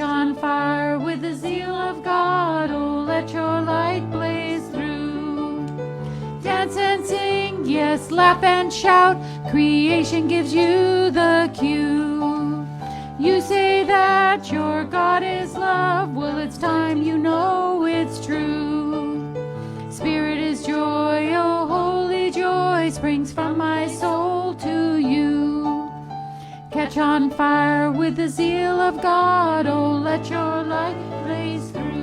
on fire with the zeal of God. Oh, let your light blaze through. Dance and sing, yes, laugh and shout. Creation gives you the cue. You say that your God is love. Well, it's time you know it's true. Spirit is joy, oh, holy joy springs from my soul to you. Catch on fire with the zeal of God. Oh, let your light blaze through.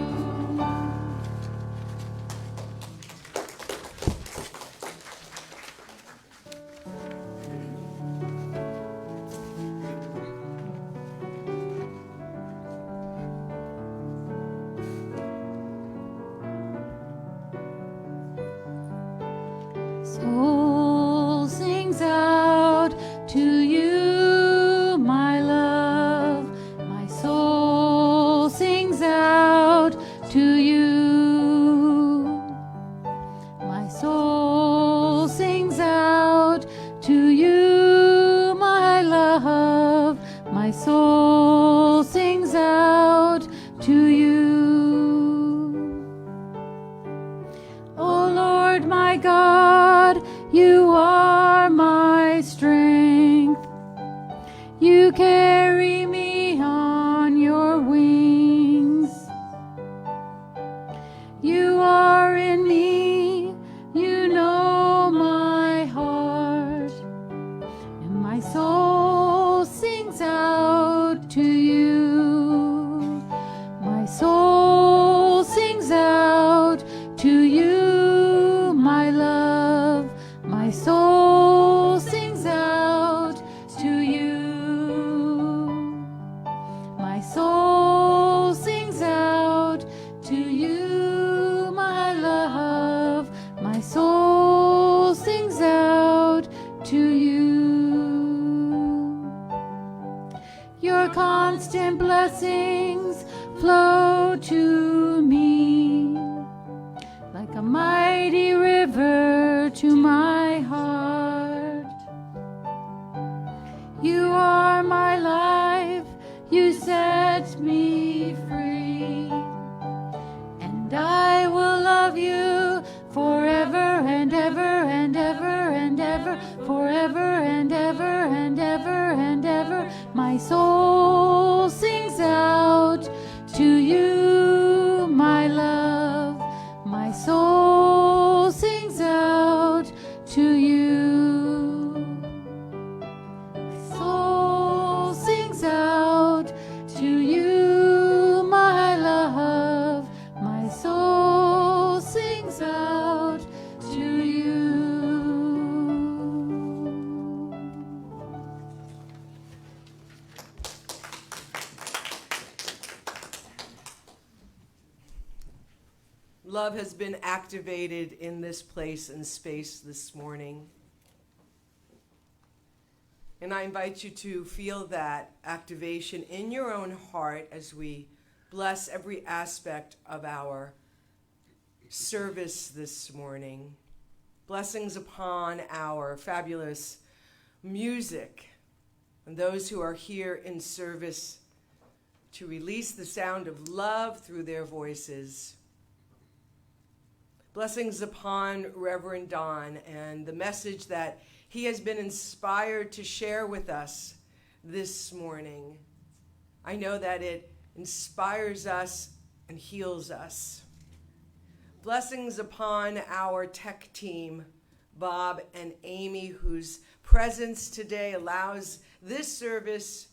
Soul sings out to you, my love. My soul sings out to you. My soul sings out to you, my love. My soul sings out to you. Oh Lord, my God, you are my strength. You carry me on your wings. You are in me, you know my heart, and my soul sings out to you. My soul sings out to you, my love. My soul sings out to you. My soul sings out to you, my love. My soul sings out to you. Your constant blessings flow to me like a mighty river to my heart. You are my life, you set me free, and I will love you forever and ever and ever and ever, forever and ever and ever and ever. My soul sings out to you, my love. My soul sings out to you. My soul sings out to you, my love. My soul sings out to you. Love has been activated in this place and space this morning. And I invite you to feel that activation in your own heart as we bless every aspect of our service this morning. Blessings upon our fabulous music and those who are here in service to release the sound of love through their voices. Blessings upon Reverend Don and the message that he has been inspired to share with us this morning. I know that it inspires us and heals us. Blessings upon our tech team, Bob and Amy, whose presence today allows this service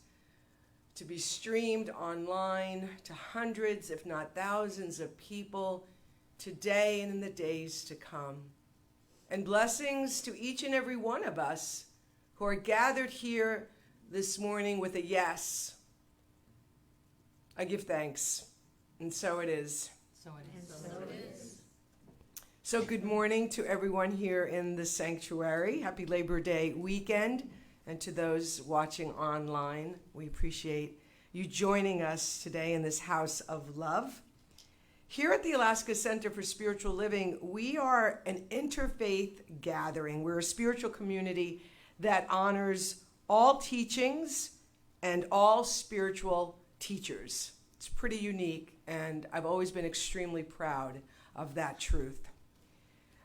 to be streamed online to hundreds, if not thousands of people today and in the days to come. And blessings to each and every one of us who are gathered here this morning with a yes. I give thanks, and so it is. So it is. So it is. So good morning to everyone here in the sanctuary. Happy Labor Day weekend. And to those watching online, we appreciate you joining us today in this house of love. Here at the Alaska Center for Spiritual Living, we are an interfaith gathering. We're a spiritual community that honors all teachings and all spiritual teachers. It's pretty unique, and I've always been extremely proud of that truth.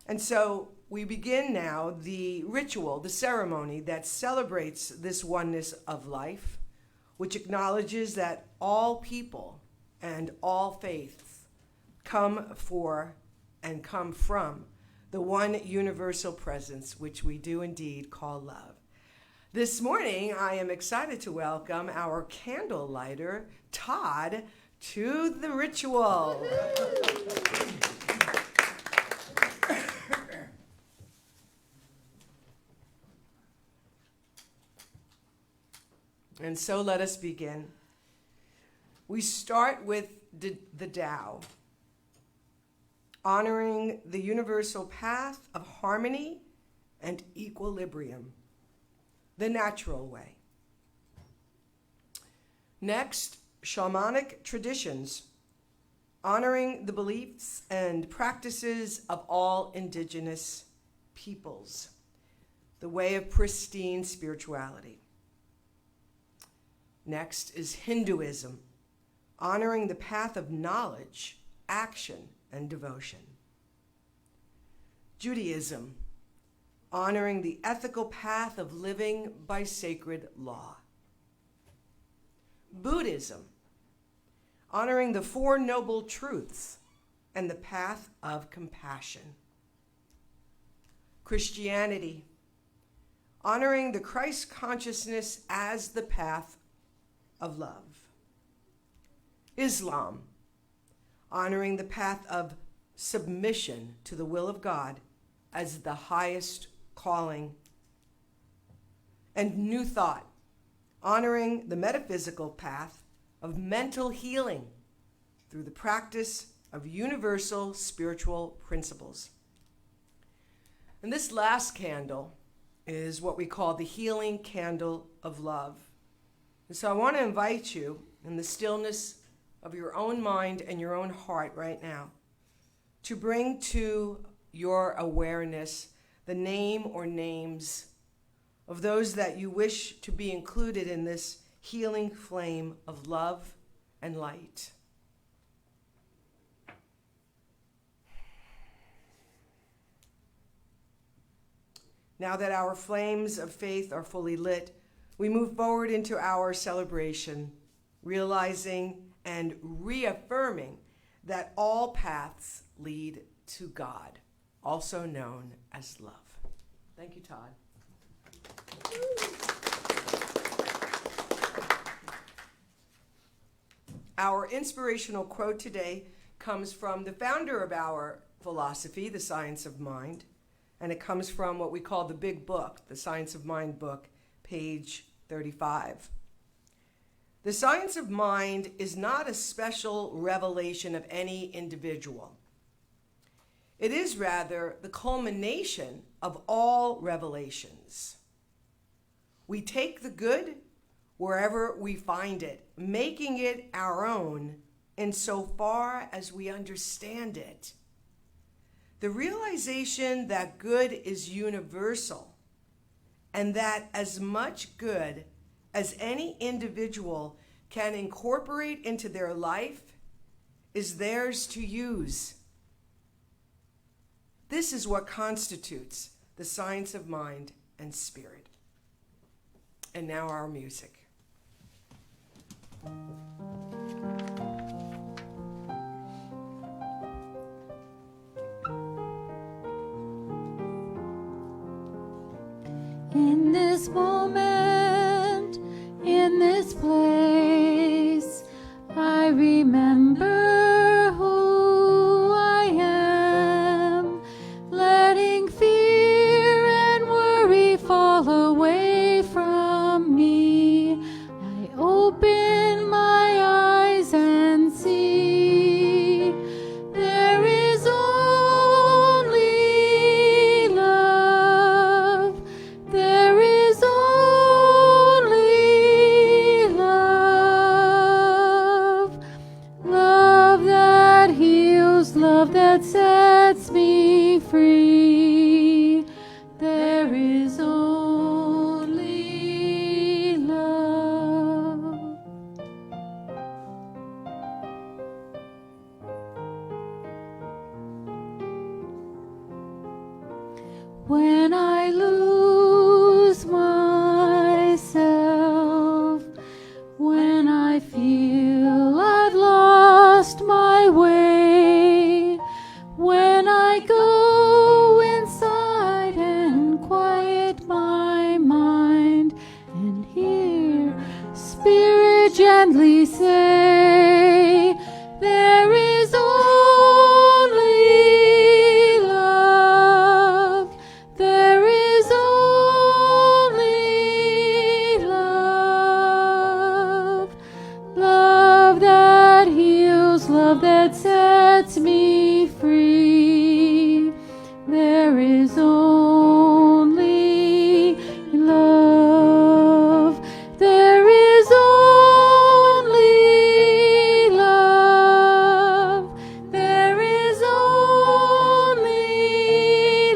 And so we begin now the ritual, the ceremony that celebrates this oneness of life, which acknowledges that all people and all faiths come for and come from the one universal presence, which we do indeed call love. This morning, I am excited to welcome our candle lighter, Todd, to the ritual. And so let us begin. We start with the Tao, honoring the universal path of harmony and equilibrium, the natural way. Next, shamanic traditions, honoring the beliefs and practices of all indigenous peoples, the way of pristine spirituality. Next is Hinduism, honoring the path of knowledge, action, and devotion. Judaism, honoring the ethical path of living by sacred law. Buddhism, honoring the Four Noble Truths and the path of compassion. Christianity, honoring the Christ consciousness as the path of love. Islam, honoring the path of submission to the will of God as the highest calling. And New Thought, honoring the metaphysical path of mental healing through the practice of universal spiritual principles. And this last candle is what we call the healing candle of love. And so I want to invite you in the stillness of your own mind and your own heart right now to bring to your awareness the name or names of those that you wish to be included in this healing flame of love and light. Now that our flames of faith are fully lit, we move forward into our celebration, realizing and reaffirming that all paths lead to God, also known as love. Thank you, Todd. Our inspirational quote today comes from the founder of our philosophy, the Science of Mind, and it comes from what we call the Big Book, the Science of Mind book, page 35. The science of mind is not a special revelation of any individual. It is rather the culmination of all revelations. We take the good wherever we find it, making it our own insofar as we understand it. The realization that good is universal and that as much good as any individual can incorporate into their life is theirs to use. This is what constitutes the science of mind and spirit. And now our music. In this moment, in this place, I remember who I am, letting fear and worry fall away from me. I open my eyes and see there is only love. There is only love. Love that heals, love that sets me free. There is only love. When I lose myself, when I feel I've lost my way, when I go inside and quiet my mind and hear Spirit gently say, there is only love, there is only love, love that heals, love that sets me free. There is only love. There is only love. There is only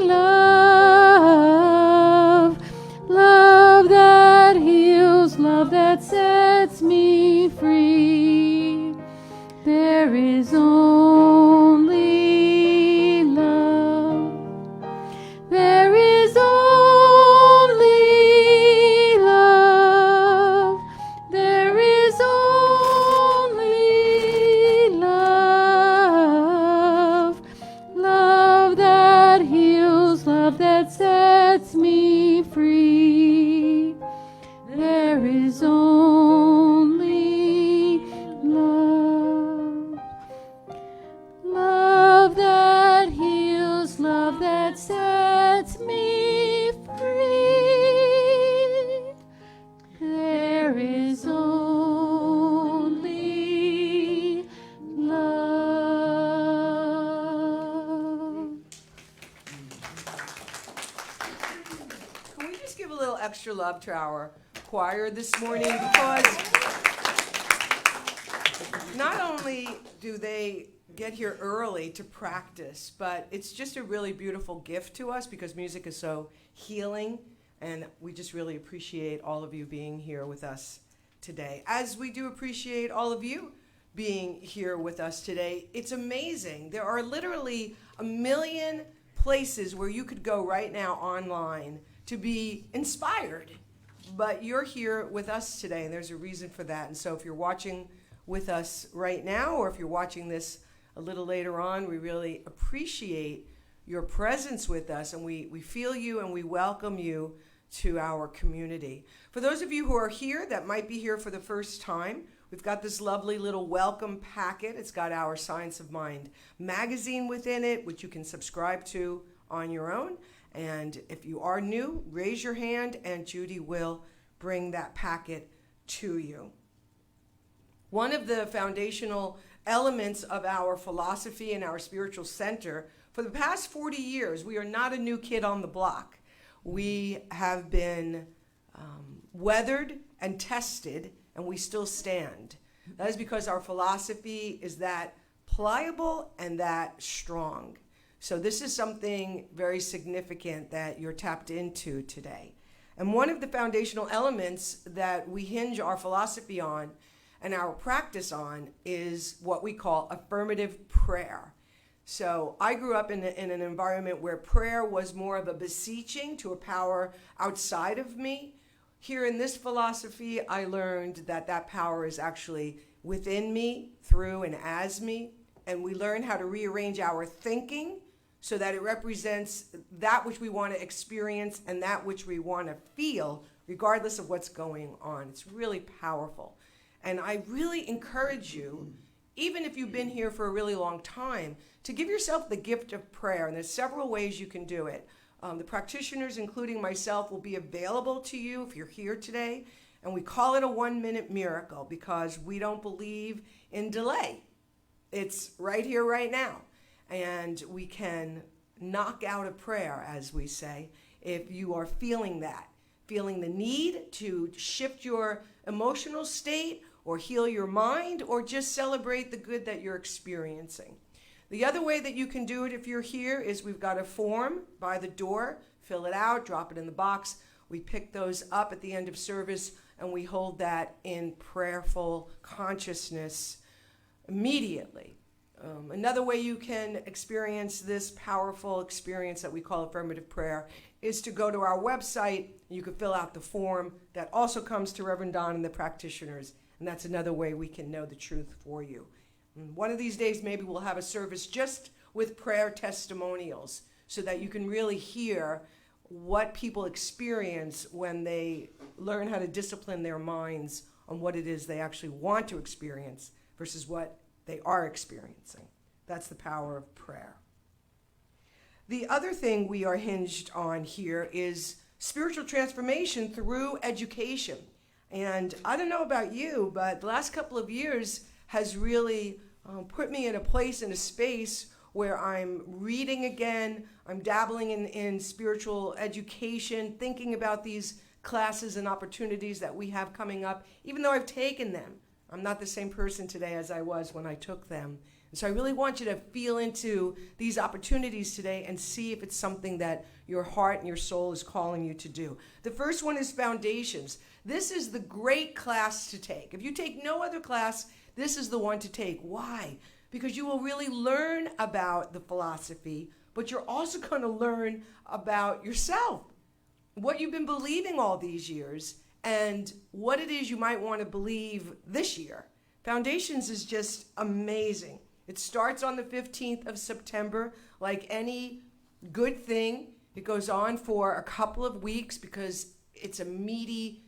love. Love that heals, love that sets me free. There is only love. There is only love. There is only love. Love that heals, love that sets me free. There is only love. Love that heals, love that sets me free. There is only love. Can we just give a little extra love to our choir this morning? Because not only do they get here early to practice, but it's just a really beautiful gift to us because music is so healing, and we just really appreciate all of you being here with us today. As we do appreciate all of you being here with us today, it's amazing. There are literally 1 million places where you could go right now online to be inspired, but you're here with us today, and there's a reason for that. And so if you're watching with us right now, or if you're watching this a little later on, we really appreciate your presence with us, and we feel you and we welcome you to our community. For those of you who are here that might be here for the first time, we've got this lovely little welcome packet. It's got our Science of Mind magazine within it, which you can subscribe to on your own. And if you are new, raise your hand and Judy will bring that packet to you. One of the foundational elements of our philosophy and our spiritual center, for the past 40 years, we are not a new kid on the block. We have been weathered and tested, and we still stand. That is because our philosophy is that pliable and that strong. So this is something very significant that you're tapped into today. And one of the foundational elements that we hinge our philosophy on and our practice on is what we call affirmative prayer. So I grew up in an environment where prayer was more of a beseeching to a power outside of me. Here in this philosophy, I learned that that power is actually within me, through and as me. And we learn how to rearrange our thinking so that it represents that which we want to experience and that which we want to feel, regardless of what's going on. It's really powerful. And I really encourage you, even if you've been here for a really long time, to give yourself the gift of prayer. And there's several ways you can do it. The practitioners, including myself, will be available to you if you're here today. And we call it a 1-minute miracle because we don't believe in delay. It's right here, right now. And we can knock out a prayer, as we say, if you are feeling that, feeling the need to shift your emotional state or heal your mind or just celebrate the good that you're experiencing. The other way that you can do it if you're here is we've got a form by the door. Fill it out, drop it in the box. We pick those up at the end of service, and we hold that in prayerful consciousness immediately. Another way you can experience this powerful experience that we call affirmative prayer is to go to our website. You can fill out the form that also comes to Reverend Don and the practitioners, and that's another way we can know the truth for you. And one of these days, maybe we'll have a service just with prayer testimonials so that you can really hear what people experience when they learn how to discipline their minds on what it is they actually want to experience versus what they are experiencing. That's the power of prayer. The other thing we are hinged on here is spiritual transformation through education. And I don't know about you, but the last couple of years has really put me in a place, in a space where I'm reading again, I'm dabbling in spiritual education, thinking about these classes and opportunities that we have coming up, even though I've taken them. I'm not the same person today as I was when I took them. And so I really want you to feel into these opportunities today and see if it's something that your heart and your soul is calling you to do. The first one is Foundations. This is the great class to take. If you take no other class, this is the one to take. Why? Because you will really learn about the philosophy, but you're also going to learn about yourself, what you've been believing all these years, and what it is you might want to believe this year. Foundations is just amazing. It starts on the 15th of September. Like any good thing, it goes on for a couple of weeks because it's a meaty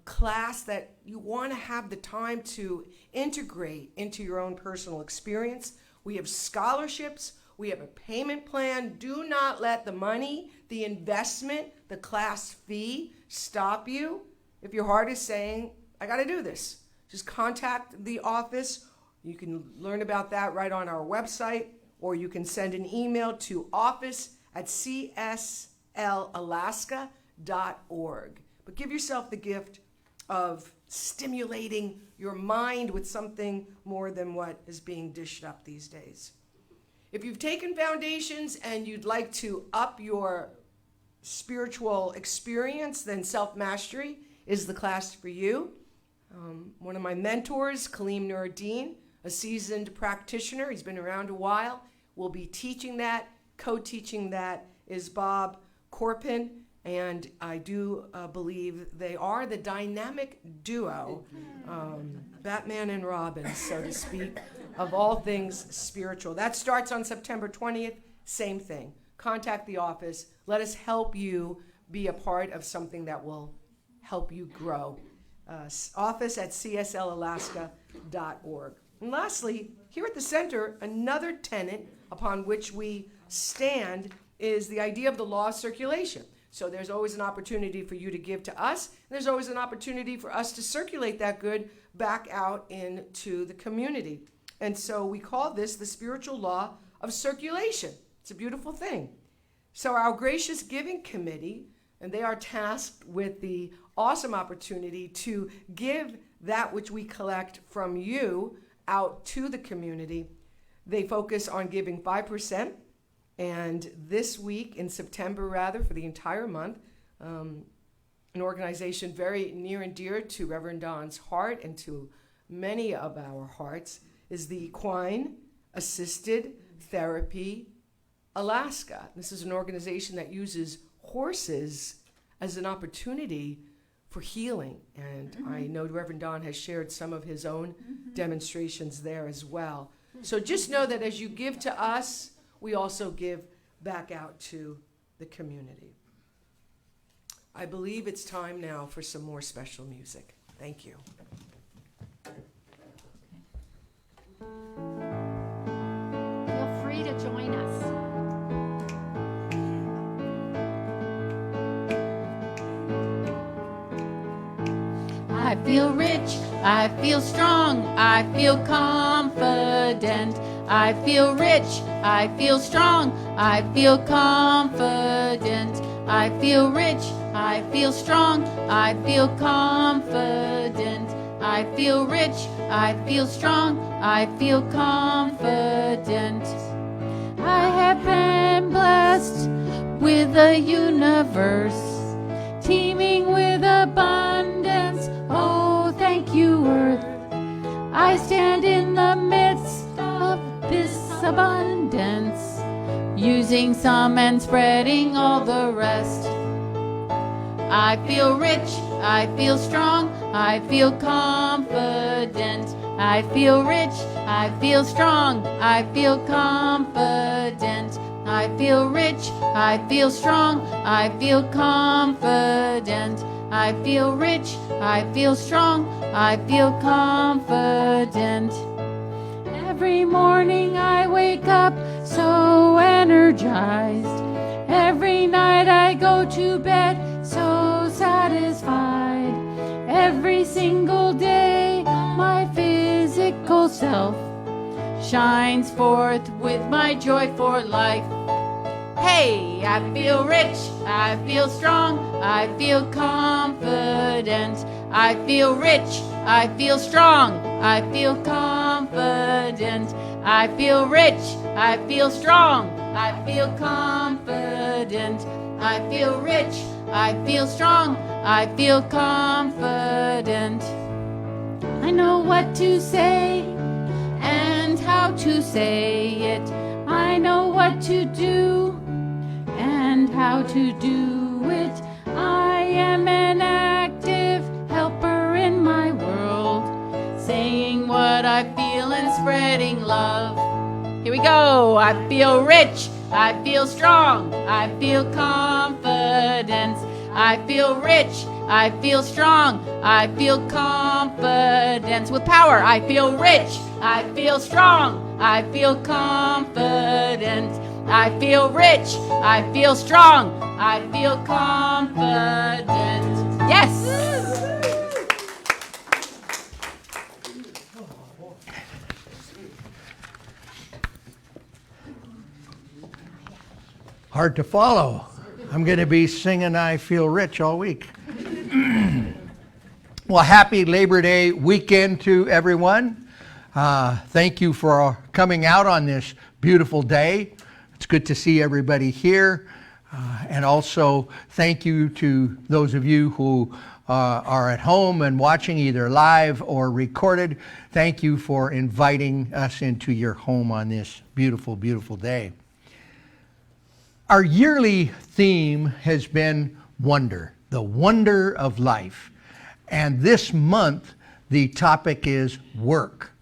class that you want to have the time to integrate into your own personal experience. We have scholarships. We have a payment plan. Do not let the money, the investment, the class fee stop you. If your heart is saying, I got to do this, just contact the office. You can learn about that right on our website, or you can send an email to office@CSLalaska.org. But give yourself the gift of stimulating your mind with something more than what is being dished up these days. If you've taken Foundations and you'd like to up your spiritual experience, then Self-Mastery is the class for you. One of my mentors, Kaleem Nuruddin, a seasoned practitioner, he's been around a while, will be teaching that. Co-teaching that is Bob Corpin, and I do believe they are the dynamic duo, Batman and Robin, so to speak, of all things spiritual. That starts on September 20th, same thing. Contact the office. Let us help you be a part of something that will help you grow. Office@CSLalaska.org. And lastly, here at the center, another tenet upon which we stand is the idea of the law of circulation. So there's always an opportunity for you to give to us, and there's always an opportunity for us to circulate that good back out into the community. And so we call this the spiritual law of circulation. It's a beautiful thing. So our Gracious Giving Committee, and they are tasked with the awesome opportunity to give that which we collect from you out to the community. They focus on giving 5%. And this week, in September rather, for the entire month, an organization very near and dear to Reverend Don's heart and to many of our hearts is the Equine Assisted Therapy Alaska. This is an organization that uses horses as an opportunity for healing. And I know Reverend Don has shared some of his own demonstrations there as well. So just know that as you give to us, we also give back out to the community. I believe it's time now for some more special music. Thank you. Feel free to join us. I feel rich, I feel strong, I feel confident. I feel rich, I feel strong, I feel confident. I feel rich, I feel strong, I feel confident. I feel rich, I feel strong, I feel confident. I have been blessed with a universe teeming with abundance. Oh, thank you, Earth. I stand in the midst of this abundance, using some and spreading all the rest. I feel rich, I feel strong, I feel confident. I feel rich, I feel strong, I feel confident. I feel rich, I feel strong, I feel confident. I feel rich, I feel strong, I feel confident. Every morning I wake up so energized. Every night I go to bed so satisfied. Every single day my physical self shines forth with my joy for life. Hey, I feel rich, I feel strong, I feel confident. I feel rich, I feel strong, I feel confident. I feel rich, I feel strong, I feel confident. I feel rich, I feel strong, I feel confident. I know what to say and how to say it. I know what to do and how to do it. I am an active helper in my world, saying what I feel and spreading love. Here we go. I feel rich, I feel strong, I feel confident. I feel rich, I feel strong, I feel confidence. With power, I feel rich, I feel strong, I feel confident. I feel rich, I feel strong, I feel confident. Yes! Hard to follow. I'm going to be singing I Feel Rich all week. Well, happy Labor Day weekend to everyone. Thank you for coming out on this beautiful day. It's good to see everybody here. And also thank you to those of you who are at home and watching either live or recorded. Thank you for inviting us into your home on this beautiful, beautiful day. Our yearly theme has been wonder, the wonder of life. And this month, the topic is work,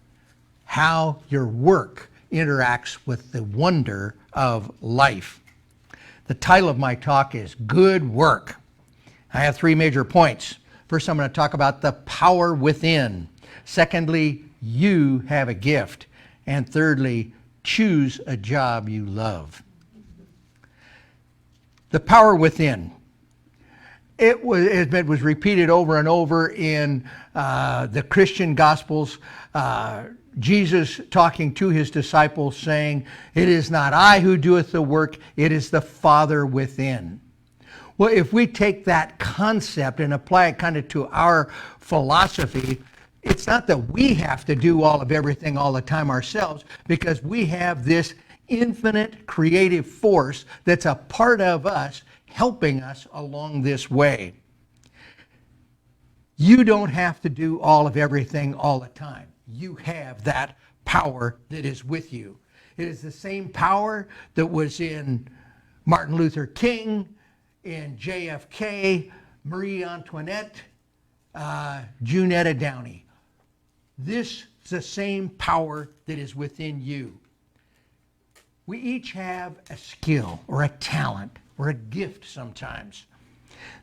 how your work interacts with the wonder of life. The title of my talk is Good Work. I have three major points. First, I'm going to talk about the power within. Secondly, you have a gift. And thirdly, choose a job you love. The power within. It was repeated over and over in the Christian Gospels. Jesus talking to his disciples saying, "It is not I who doeth the work, it is the Father within." Well, if we take that concept and apply it kind of to our philosophy, it's not that we have to do all of everything all the time ourselves, because we have this infinite creative force that's a part of us, helping us along this way. You don't have to do all of everything all the time. You have that power that is with you. It is the same power that was in Martin Luther King, in JFK, Marie Antoinette, Junetta Downey. This is the same power that is within you. We each have a skill or a talent or a gift sometimes.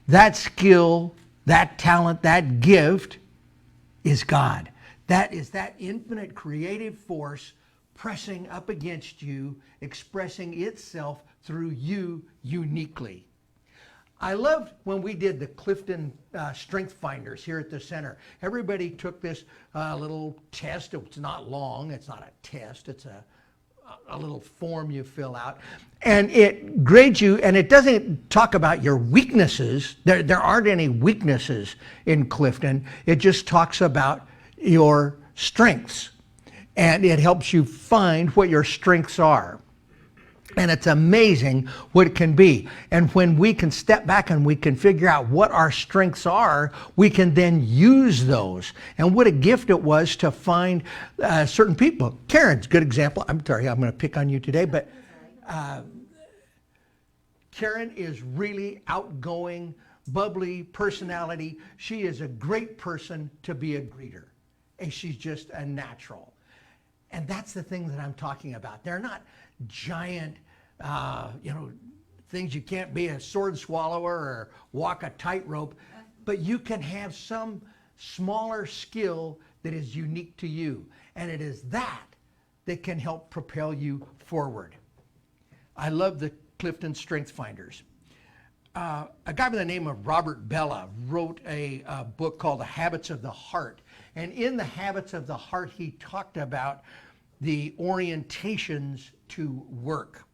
That skill, that talent, that gift is God. That is that infinite creative force pressing up against you, expressing itself through you uniquely. I loved when we did the Clifton Strength Finders here at the center. Everybody took this little test. It's not long. It's not a test. It's a little form you fill out, and it grades you, and it doesn't talk about your weaknesses. There aren't any weaknesses in Clifton. It just talks about your strengths, and it helps you find what your strengths are. And it's amazing what it can be. And when we can step back and we can figure out what our strengths are, we can then use those. And what a gift it was to find certain people. Karen's a good example. I'm sorry, I'm going to pick on you today, but Karen is really outgoing, bubbly personality. She is a great person to be a greeter. And she's just a natural. And that's the thing that I'm talking about. They're not giant, things you can't be a sword swallower or walk a tightrope, but you can have some smaller skill that is unique to you. And it is that can help propel you forward. I love the Clifton Strength Finders. A guy by the name of Robert Bella wrote a book called The Habits of the Heart. And in The Habits of the Heart, he talked about the orientations to work.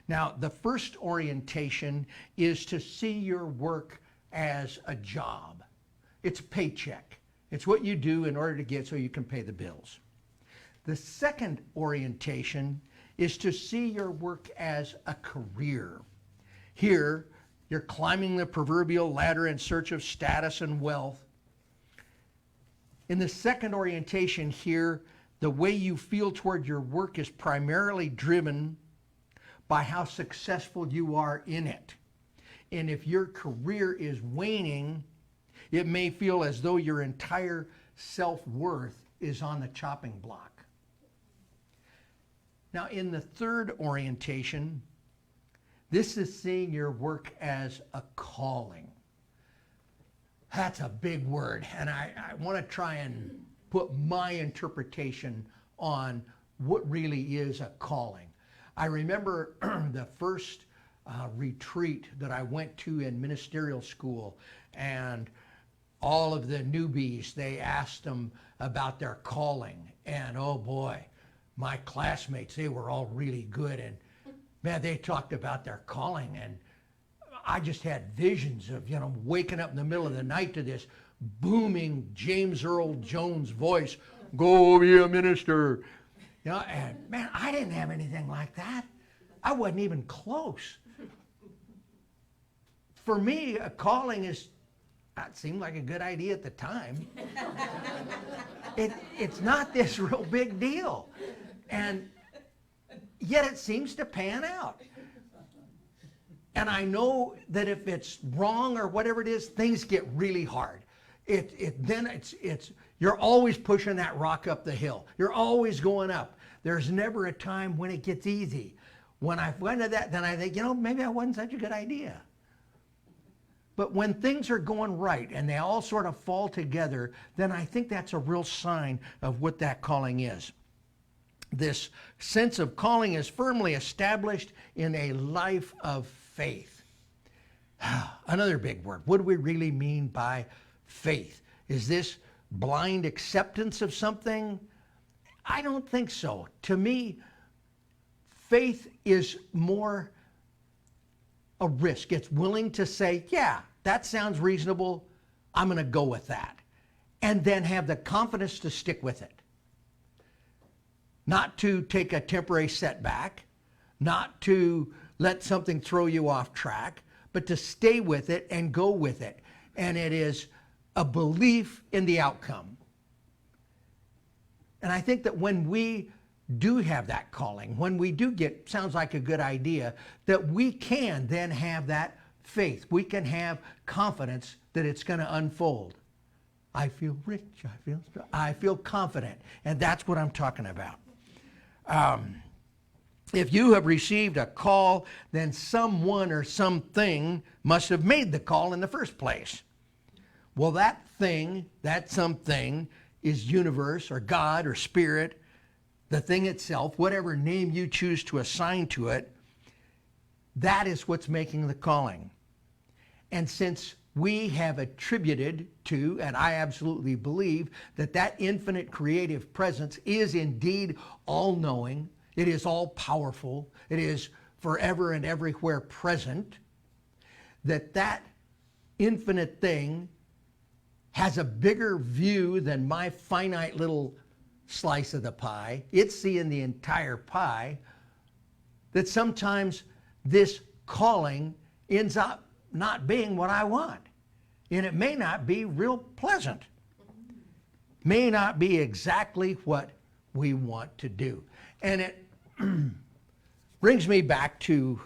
Now, the first orientation is to see your work as a job. It's a paycheck. It's what you do in order to get so you can pay the bills. The second orientation is to see your work as a career. Here, you're climbing the proverbial ladder in search of status and wealth. In the second orientation here, the way you feel toward your work is primarily driven by how successful you are in it. And if your career is waning, it may feel as though your entire self-worth is on the chopping block. Now, in the third orientation, this is seeing your work as a calling. That's a big word, and I want to try and put my interpretation on what really is a calling. I remember the first retreat that I went to in ministerial school, and all of the newbies, they asked them about their calling. And oh boy, my classmates, they were all really good. And man, they talked about their calling. And I just had visions of, waking up in the middle of the night to this booming James Earl Jones voice, "Go be a minister." And man, I didn't have anything like that. I wasn't even close. For me, a calling it seemed like a good idea at the time. It's not this real big deal. And yet it seems to pan out. And I know that if it's wrong or whatever it is, things get really hard. You're always pushing that rock up the hill. You're always going up. There's never a time when it gets easy. When I went to that, then I think, maybe that wasn't such a good idea. But when things are going right and they all sort of fall together, then I think that's a real sign of what that calling is. This sense of calling is firmly established in a life of faith. Another big word. What do we really mean by faith? Is this blind acceptance of something? I don't think so. To me, faith is more a risk. It's willing to say, yeah, that sounds reasonable. I'm going to go with that. And then have the confidence to stick with it. Not to take a temporary setback, not to let something throw you off track, but to stay with it and go with it. And it is a belief in the outcome. And I think that when we do have that calling, when we do sounds like a good idea, that we can then have that faith. We can have confidence that it's going to unfold. I feel rich, I feel confident. And that's what I'm talking about. If you have received a call, then someone or something must have made the call in the first place. Well, that thing, that something, is universe or God or spirit, the thing itself, whatever name you choose to assign to it, that is what's making the calling. And since we have attributed to, and I absolutely believe, that infinite creative presence is indeed all-knowing, it is all-powerful, it is forever and everywhere present, that infinite thing has a bigger view than my finite little slice of the pie. It's seeing the entire pie. that sometimes this calling ends up not being what I want. And it may not be real pleasant. May not be exactly what we want to do. And it brings me back to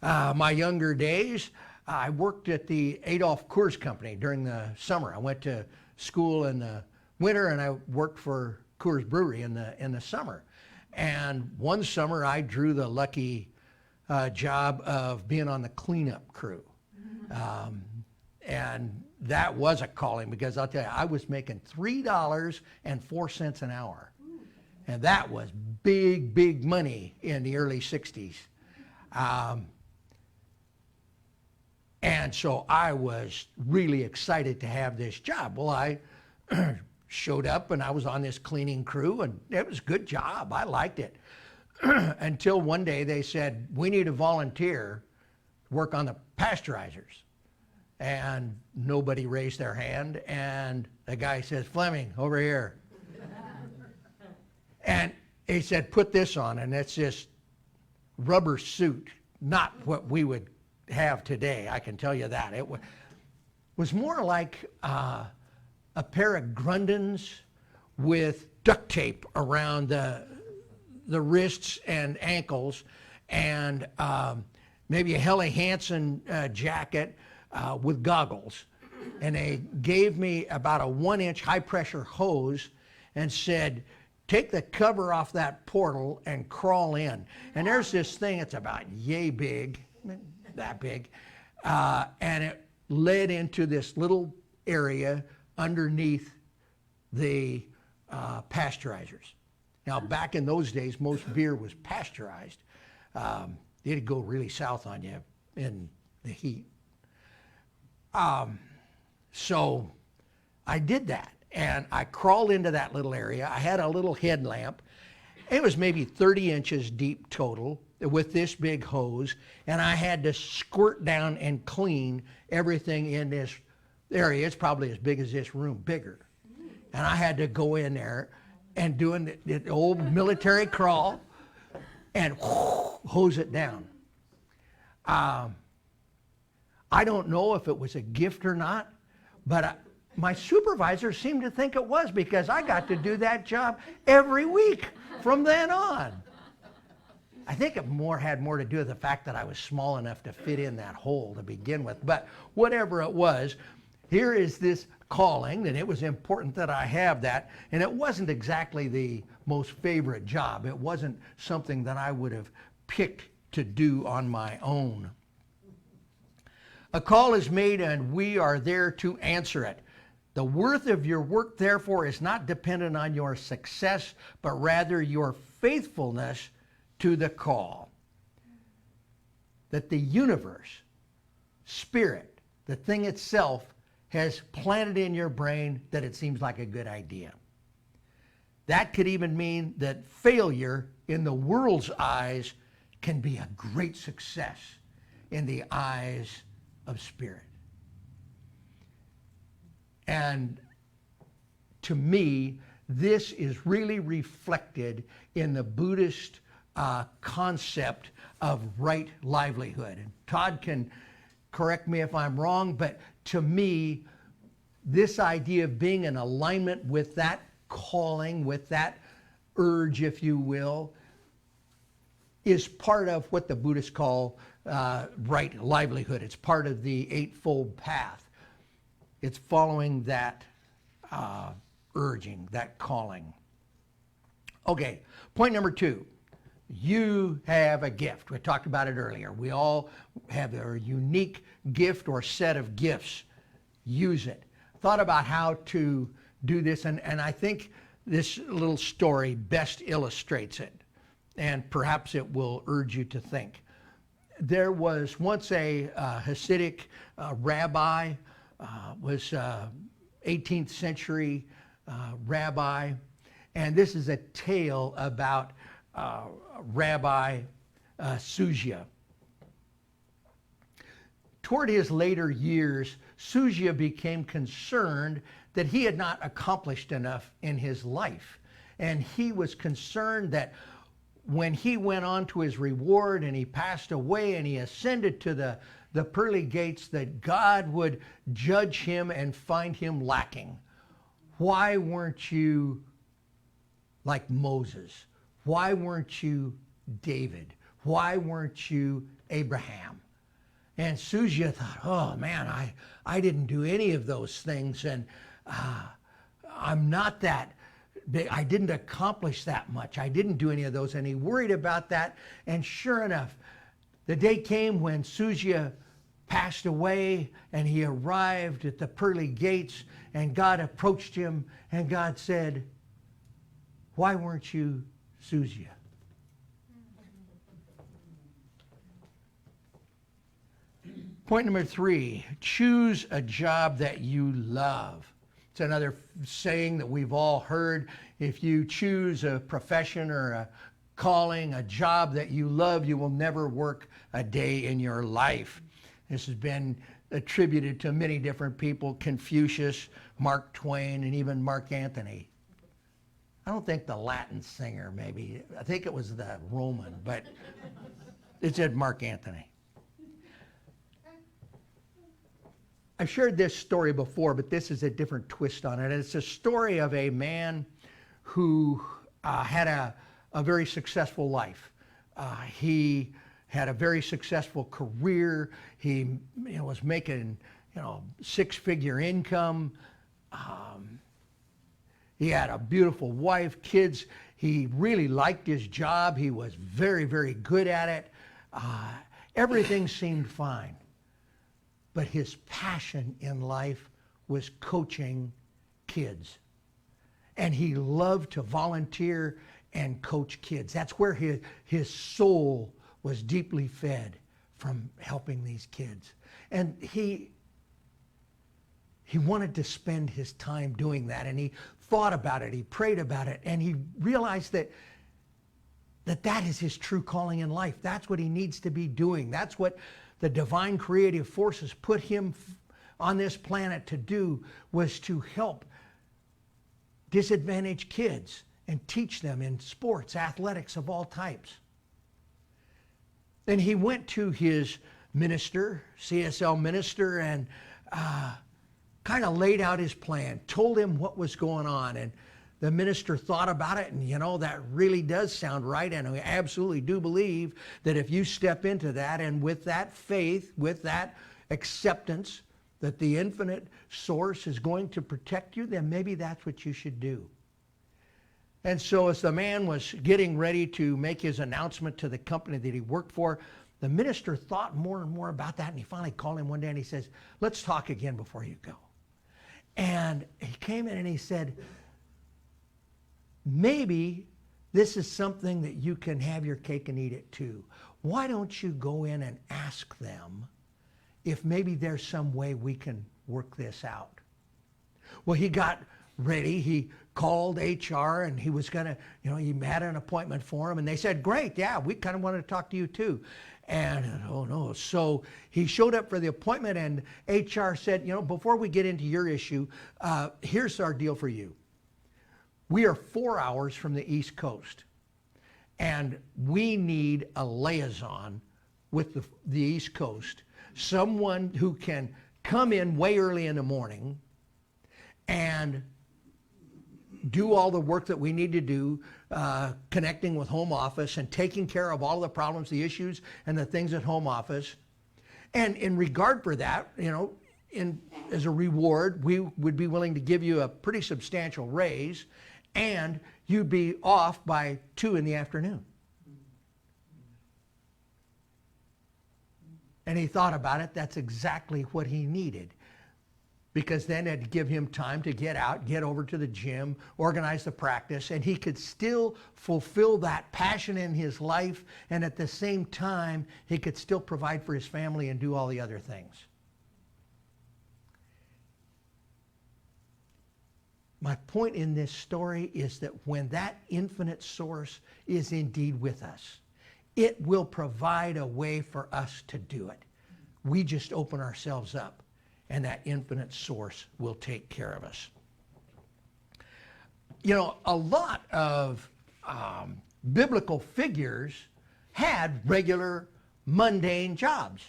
my younger days. I worked at the Adolph Coors Company during the summer. I went to school in the winter and I worked for Coors Brewery in the summer. And one summer I drew the lucky job of being on the cleanup crew. And that was a calling, because I'll tell you, I was making $3.04 an hour. And that was big, big money in the early 60s. And so I was really excited to have this job. Well, I showed up and I was on this cleaning crew, and it was a good job. I liked it. Until one day they said, we need a volunteer to work on the pasteurizers. And nobody raised their hand, and the guy says, Fleming, over here. And he said, put this on, and it's this rubber suit, not what we would have today, I can tell you that. It was more like a pair of Grundens with duct tape around the wrists and ankles, and maybe a Helly Hansen jacket with goggles. And they gave me about a 1-inch high-pressure hose and said, take the cover off that portal and crawl in. And there's this thing, it's about yay big, that big, and it led into this little area underneath the pasteurizers. Now, back in those days, most beer was pasteurized. It'd go really south on you in the heat. So I did that, and I crawled into that little area. I had a little headlamp. It was maybe 30 inches deep total with this big hose, and I had to squirt down and clean everything in this area. It's probably as big as this room, bigger. And I had to go in there and doing the old military crawl and hose it down. I don't know if it was a gift or not, but my supervisor seemed to think it was, because I got to do that job every week from then on. I think it had more to do with the fact that I was small enough to fit in that hole to begin with. But whatever it was, here is this calling, and it was important that I have that. And it wasn't exactly the most favorite job. It wasn't something that I would have picked to do on my own. A call is made, and we are there to answer it. The worth of your work, therefore, is not dependent on your success, but rather your faithfulness to the call. That the universe, spirit, the thing itself, has planted in your brain that it seems like a good idea. That could even mean that failure in the world's eyes can be a great success in the eyes of spirit. And to me, this is really reflected in the Buddhist concept of right livelihood. And Todd can correct me if I'm wrong, but to me, this idea of being in alignment with that calling, with that urge, if you will, is part of what the Buddhists call right livelihood. It's part of the Eightfold Path. It's following that urging, that calling. Okay, point number 2. You have a gift. We talked about it earlier. We all have a unique gift or set of gifts. Use it. Thought about how to do this, and I think this little story best illustrates it, and perhaps it will urge you to think. There was once a Hasidic rabbi, was 18th century rabbi, and this is a tale about Rabbi Sujia. Toward his later years, Sujia became concerned that he had not accomplished enough in his life. And he was concerned that when he went on to his reward and he passed away and he ascended to the pearly gates, that God would judge him and find him lacking. Why weren't you like Moses? Why weren't you David? Why weren't you Abraham? And Susia thought, oh man, I didn't do any of those things, and I'm not that big. I didn't accomplish that much. I didn't do any of those. And he worried about that. And sure enough, the day came when Susia passed away and he arrived at the pearly gates, and God approached him and God said, why weren't you Susia? Point number 3, choose a job that you love. It's another saying that we've all heard. If you choose a profession or a calling, a job that you love, you will never work a day in your life. This has been attributed to many different people, Confucius, Mark Twain, and even Mark Antony. I don't think the Latin singer, maybe. I think it was the Roman, but it said Mark Antony. I've shared this story before, but this is a different twist on it. It's a story of a man who had a very successful life. He had a very successful career. He was making six-figure income. He had a beautiful wife, kids. He really liked his job. He was very, very good at it. Everything seemed fine. But his passion in life was coaching kids. And he loved to volunteer and coach kids. That's where his soul was deeply fed, from helping these kids. And he wanted to spend his time doing that. And he thought about it. He prayed about it. And he realized that is his true calling in life. That's what he needs to be doing. That's what the divine creative forces put him on this planet to do, was to help disadvantaged kids and teach them in sports, athletics of all types. Then he went to his minister, CSL minister, and kind of laid out his plan, told him what was going on. And the minister thought about it, and that really does sound right. And I absolutely do believe that if you step into that, and with that faith, with that acceptance that the infinite source is going to protect you, then maybe that's what you should do. And so as the man was getting ready to make his announcement to the company that he worked for, the minister thought more and more about that, and he finally called him one day and he says, let's talk again before you go. And he came in and he said, maybe this is something that you can have your cake and eat it too. Why don't you go in and ask them if maybe there's some way we can work this out? Well, he got ready. He called HR, and he was going to, he had an appointment for him, and they said, great, yeah, we kind of wanted to talk to you too. And oh no. So he showed up for the appointment, and HR said, before we get into your issue, here's our deal for you. We are 4 hours from the East Coast, and we need a liaison with the East Coast, someone who can come in way early in the morning and do all the work that we need to do, connecting with home office and taking care of all the problems, the issues, and the things at home office. And in regard for that, as a reward, we would be willing to give you a pretty substantial raise, and you'd be off by 2 p.m. And he thought about it. That's exactly what he needed, because then it'd give him time to get out, get over to the gym, organize the practice, and he could still fulfill that passion in his life, and at the same time, he could still provide for his family and do all the other things. My point in this story is that when that infinite source is indeed with us, it will provide a way for us to do it. We just open ourselves up, and that infinite source will take care of us. A lot of biblical figures had regular mundane jobs,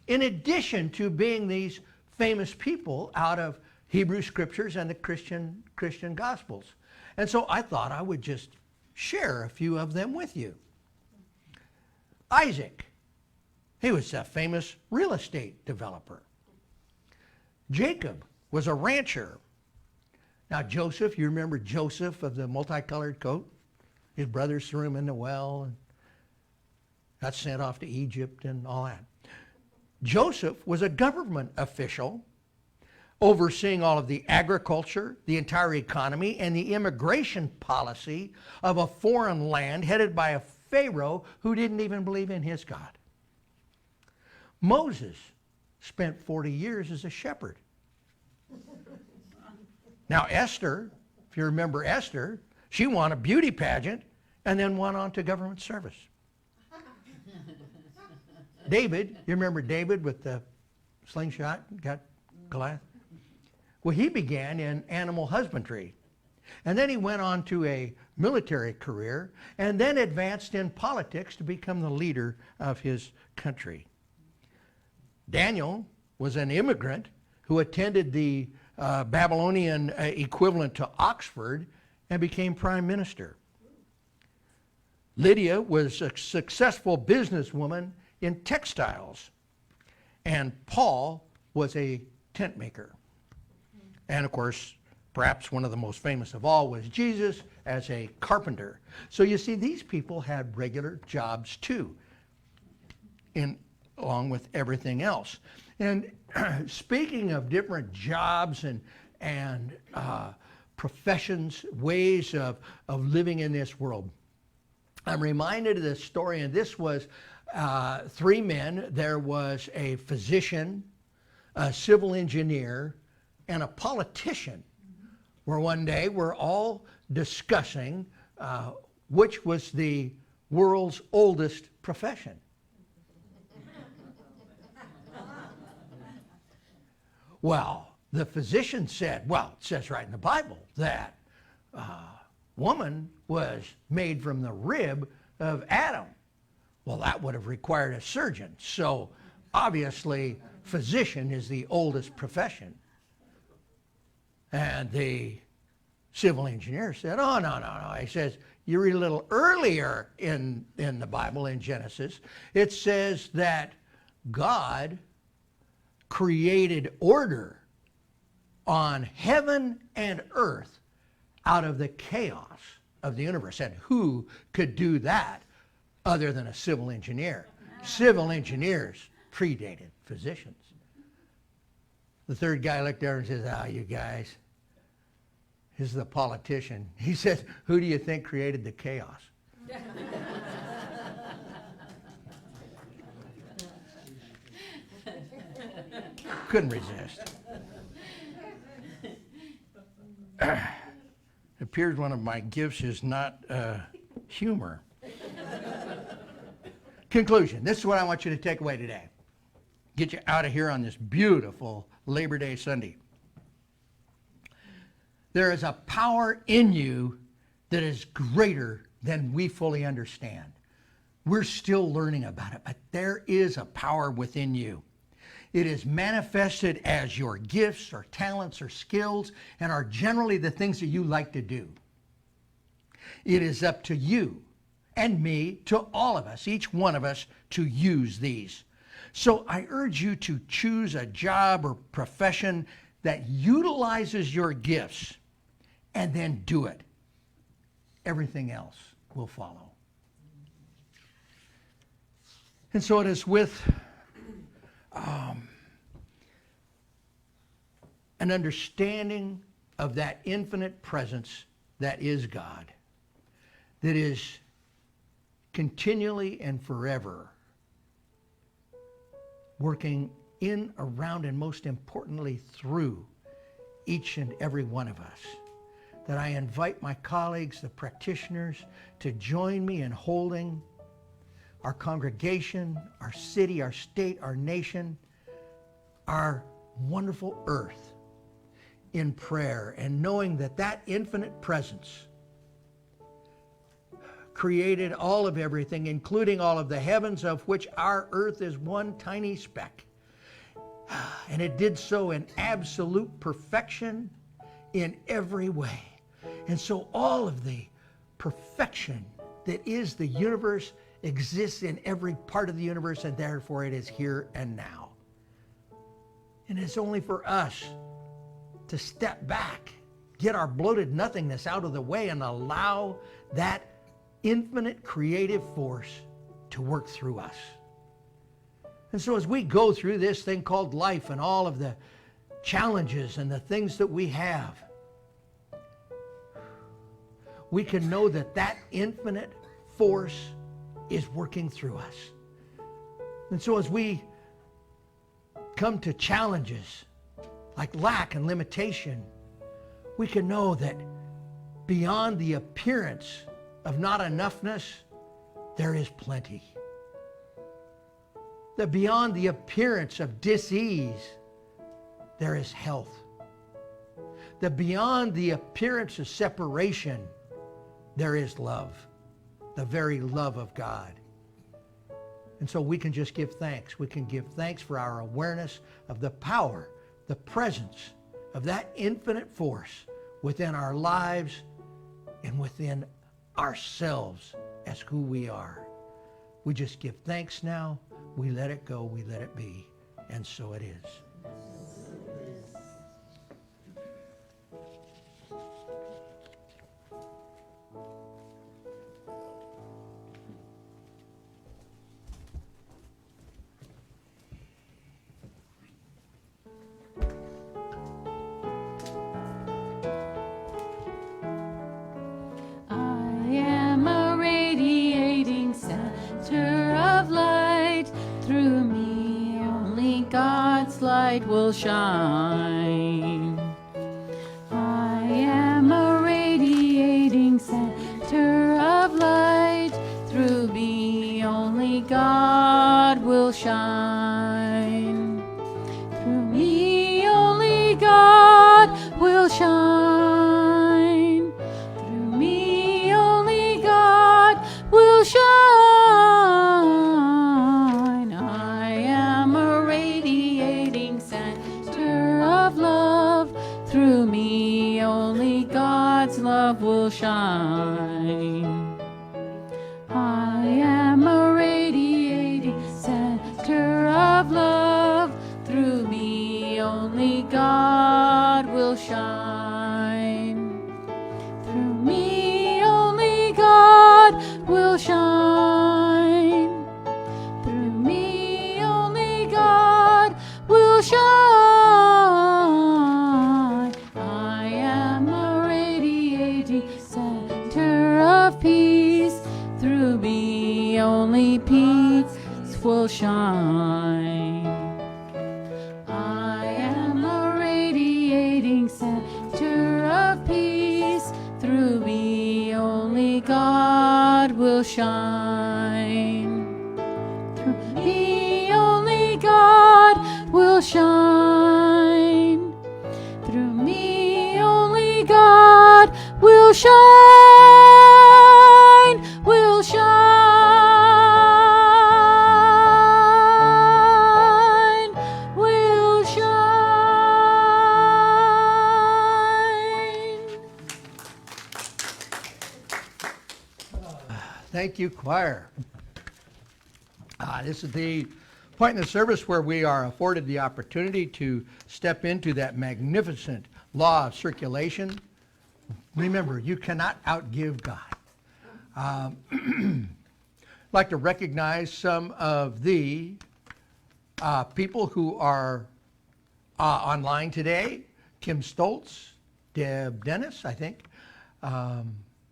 in addition to being these famous people out of Hebrew scriptures and the Christian Gospels. And so I thought I would just share a few of them with you. Isaac, he was a famous real estate developer. Jacob was a rancher. Now Joseph, you remember Joseph of the multicolored coat? His brothers threw him in the well and got sent off to Egypt and all that. Joseph was a government official overseeing all of the agriculture, the entire economy, and the immigration policy of a foreign land headed by a Pharaoh who didn't even believe in his God. Moses spent 40 years as a shepherd. Now Esther, if you remember Esther, she won a beauty pageant and then went on to government service. David, you remember David with the slingshot, got Goliath? Well, he began in animal husbandry. And then he went on to a military career and then advanced in politics to become the leader of his country. Daniel was an immigrant who attended the Babylonian equivalent to Oxford and became prime minister. Lydia was a successful businesswoman in textiles. And Paul was a tent maker. And of course, perhaps one of the most famous of all was Jesus as a carpenter. So you see, these people had regular jobs too, along with everything else. And speaking of different jobs and professions, ways of living in this world, I'm reminded of this story, and this was three men. There was a physician, a civil engineer, and a politician, where one day we're all discussing which was the world's oldest profession. Well, the physician said, well, it says right in the Bible that woman was made from the rib of Adam. Well, that would have required a surgeon. So obviously, physician is the oldest profession. And the civil engineer said, oh, no. He says, you read a little earlier in the Bible, in Genesis, it says that God created order on heaven and earth out of the chaos of the universe. And who could do that other than a civil engineer? Civil engineers predated physicians. The third guy looked there and says, you guys, this is the politician. He says, who do you think created the chaos? Couldn't resist. It appears one of my gifts is not humor. Conclusion. This is what I want you to take away today. Get you out of here on this beautiful Labor Day Sunday. There is a power in you that is greater than we fully understand. We're still learning about it, but there is a power within you. It is manifested as your gifts or talents or skills and are generally the things that you like to do. It is up to you and me, to all of us, each one of us, to use these. So I urge you to choose a job or profession that utilizes your gifts and then do it. Everything else will follow. And so it is with an understanding of that infinite presence that is God, that is continually and forever working in, around, and most importantly through each and every one of us, that I invite my colleagues, the practitioners, to join me in holding our congregation, our city, our state, our nation, our wonderful earth in prayer, and knowing that that infinite presence created all of everything, including all of the heavens, of which our earth is one tiny speck. And it did so in absolute perfection in every way. And so all of the perfection that is the universe exists in every part of the universe, and therefore it is here and now. And it's only for us to step back, get our bloated nothingness out of the way, and allow that infinite creative force to work through us. And so as we go through this thing called life and all of the challenges and the things that we have, we can know that that infinite force is working through us. And so as we come to challenges like lack and limitation, we can know that beyond the appearance of not enoughness, there is plenty. That beyond the appearance of dis-ease, there is health. That beyond the appearance of separation, there is love, the very love of God. And so we can just give thanks. We can give thanks for our awareness of the power, the presence of that infinite force within our lives and within ourselves as who we are. We just give thanks now. We let it go. We let it be. And so it is. Light will shine. I am a radiating center of light. Through me only God will shine. Through me only God will shine. Through me only God will shine. Through me only God's love will shine. I am a radiating center of love. Through me only God will shine. Through me only God will shine. Through me only God will shine. Peace. Through me only peace will shine. I am a radiating center of peace. Through me only God will shine. Through me only God will shine. Through me only God will shine. Will shine, will shine. Thank you, choir. This is the point in the service where we are afforded the opportunity to step into that magnificent law of circulation. Remember, you cannot outgive God. I'd like to recognize some of the people who are online today. Kim Stoltz, Deb Dennis, I think,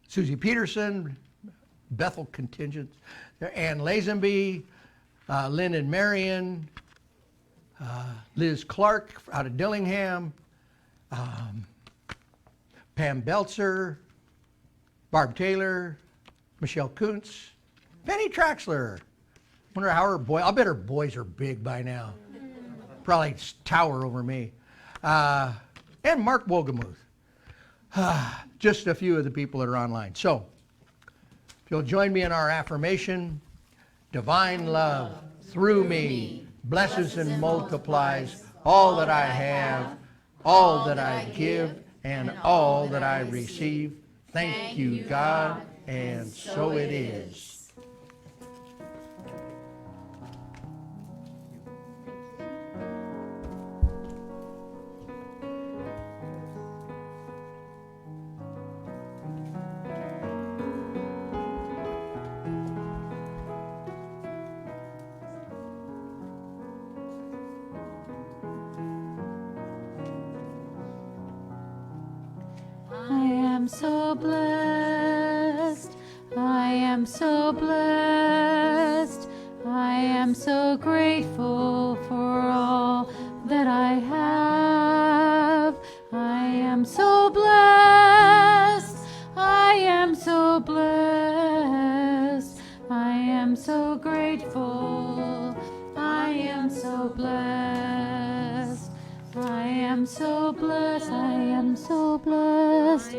Susie Peterson, Bethel Contingent, Ann Lazenby, Lynn and Marion, Liz Clark out of Dillingham, Pam Belzer, Barb Taylor, Michelle Kuntz, Penny Traxler. Wonder how her boy, I'll bet her boys are big by now. Probably tower over me. And Mark Wogemuth. Just a few of the people that are online. So, If you'll join me in our affirmation, divine love through me blesses and multiplies all that I have, all that I give, and all that I receive. Thank you, God, and so it is. So blessed, I am so blessed, I am so grateful for all that I have. I am so blessed, I am so blessed, I am so grateful, I am so blessed, I am so blessed, I am so blessed.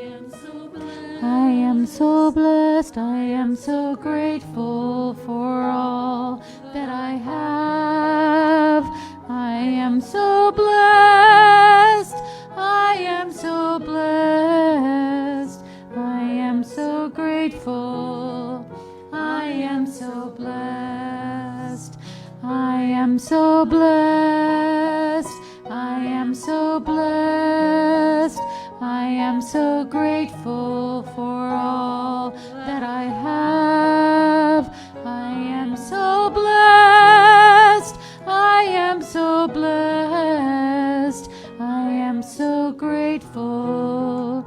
I am so blessed, I am so grateful for all that I have. I am so blessed, I am so blessed, I am so grateful, I am so blessed, I am so blessed, I am so blessed, I am so grateful for all that I have. I am so blessed, I am so blessed, I am so grateful,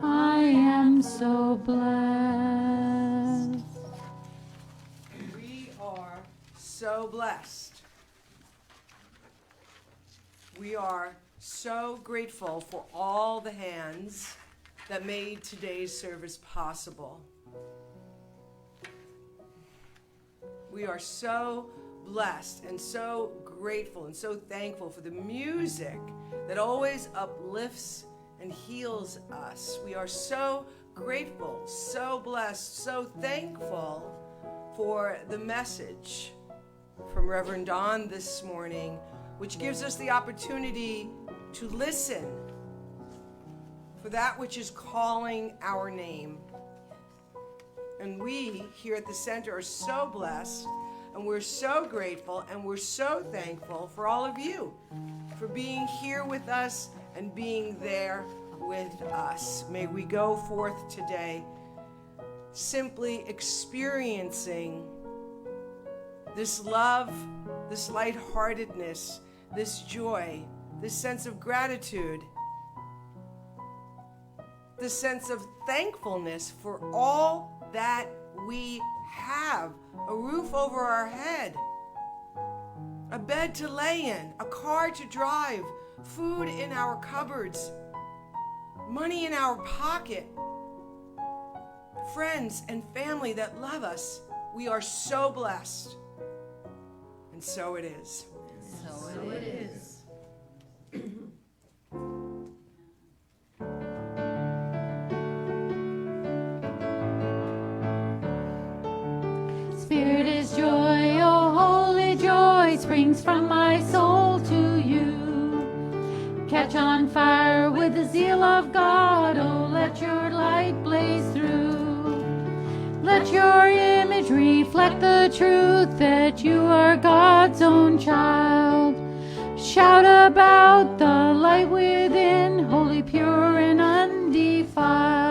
I am so blessed. We are so blessed. We are so grateful for all the hands that made today's service possible. We are so blessed and so grateful and so thankful for the music that always uplifts and heals us. We are so grateful, so blessed, so thankful for the message from Reverend Don this morning, which gives us the opportunity to listen for that which is calling our name. And we here at the center are so blessed, and we're so grateful, and we're so thankful for all of you for being here with us and being there with us. May we go forth today simply experiencing this love, this lightheartedness, this joy, this sense of gratitude, this sense of thankfulness for all that we have. A roof over our head, a bed to lay in, a car to drive, food in our cupboards, money in our pocket, friends and family that love us. We are so blessed. And so it is. So it is. Spirit is joy, oh holy joy, springs from my soul to you. Catch on fire with the zeal of God, oh let your light blaze through. Let your image reflect the truth that you are God's own child. Shout about the light within, holy, pure, and undefiled.